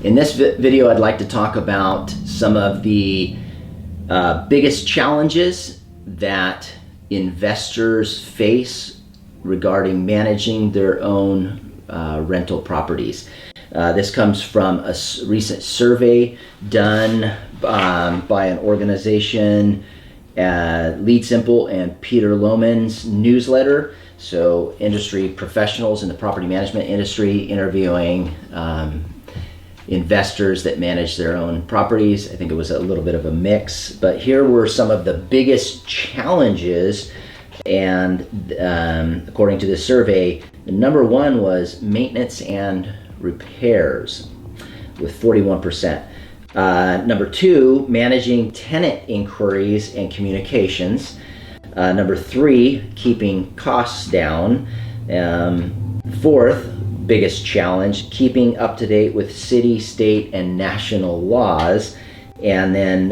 In this video, I'd like to talk about some of the biggest challenges that investors face regarding managing their own rental properties. This comes from a recent survey done by an organization, Lead Simple and Peter Lohman's newsletter. So industry professionals in the property management industry interviewing investors that manage their own properties. I think it was a little bit of a mix, but here were some of the biggest challenges. And according to this survey, the number one was maintenance and repairs with 41%. Number two, managing tenant inquiries and communications. Number three, keeping costs down. Fourth biggest challenge, keeping up to date with city, state, and national laws. And then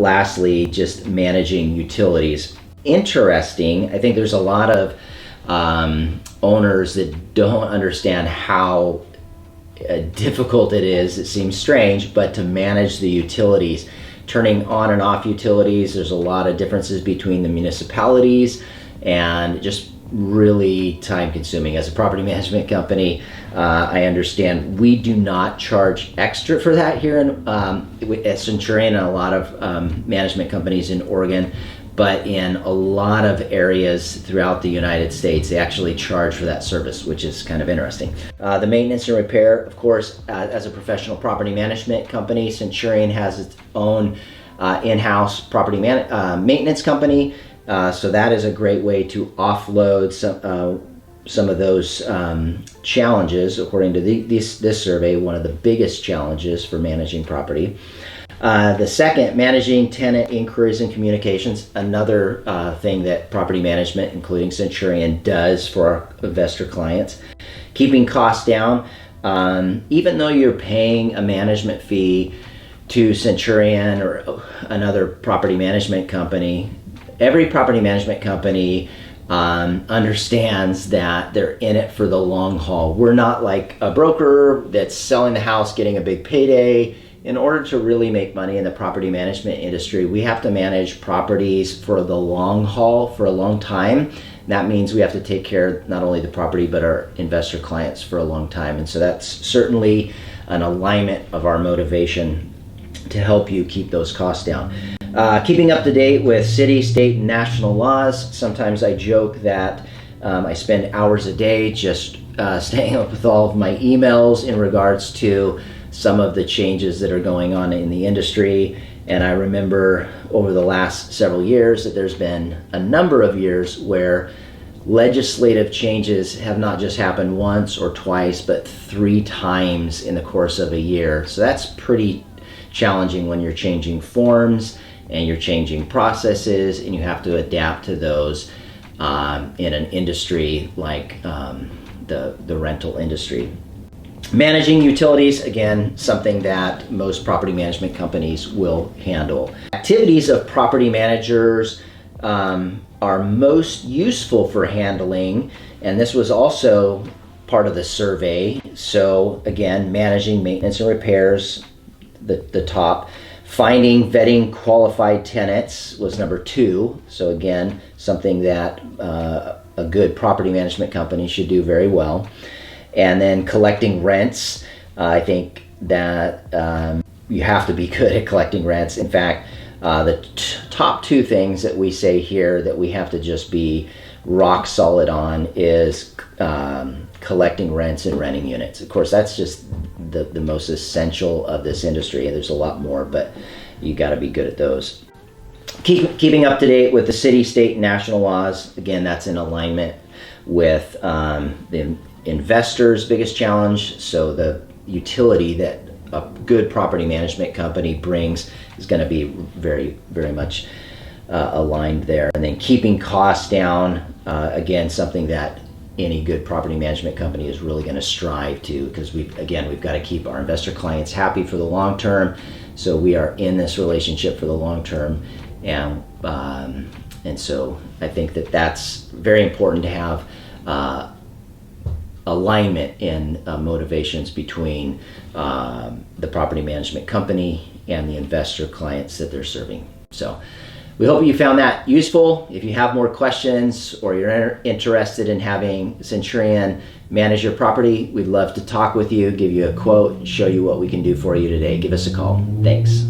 lastly, just managing utilities. Interesting, I think there's a lot of owners that don't understand how difficult it is. It seems strange, but to manage the utilities, turning on and off utilities, there's a lot of differences between the municipalities and just really time consuming. As a property management company, I understand we do not charge extra for that here at Centurion and a lot of management companies in Oregon, but in a lot of areas throughout the United States, they actually charge for that service, which is kind of interesting. The maintenance and repair, of course, as a professional property management company, Centurion has its own in-house property maintenance company. So that is a great way to offload some of those challenges. According to this survey, one of the biggest challenges for managing property. The second, managing tenant inquiries and communications, another thing that property management, including Centurion, does for our investor clients. Keeping costs down, even though you're paying a management fee to Centurion or another property management company, every property management company understands that they're in it for the long haul. We're not like a broker that's selling the house, getting a big payday. In order to really make money in the property management industry, we have to manage properties for the long haul, for a long time. That means we have to take care of not only the property, but our investor clients for a long time. And so that's certainly an alignment of our motivation to help you keep those costs down. Keeping up to date with city, state, and national laws. Sometimes I joke that I spend hours a day just staying up with all of my emails in regards to some of the changes that are going on in the industry. And I remember over the last several years that there's been a number of years where legislative changes have not just happened once or twice, but 3 times in the course of a year. So that's pretty challenging when you're changing forms and you're changing processes and you have to adapt to those in an industry like the rental industry. Managing utilities, again, something that most property management companies will handle. Activities of property managers are most useful for handling, and this was also part of the survey. So again, managing maintenance and repairs, the top. Finding, vetting qualified tenants was number 2. So again, something that a good property management company should do very well. And then collecting rents. I think that you have to be good at collecting rents. In fact, the top 2 things that we say here that we have to just be rock solid on is collecting rents and renting units. Of course, that's just the most essential of this industry. There's a lot more, but you got to be good at those. Keeping up to date with the city, state, and national laws. Again, that's in alignment with the investors' biggest challenge. So the utility that a good property management company brings is going to be very, very much aligned there. And then keeping costs down, again, something that any good property management company is really going to strive to, because we've got to keep our investor clients happy for the long term. So we are in this relationship for the long term, and so I think that that's very important to have alignment in motivations between the property management company and the investor clients that they're serving. So we hope you found that useful. If you have more questions or you're interested in having Centurion manage your property, we'd love to talk with you, give you a quote, show you what we can do for you today. Give us a call. Thanks.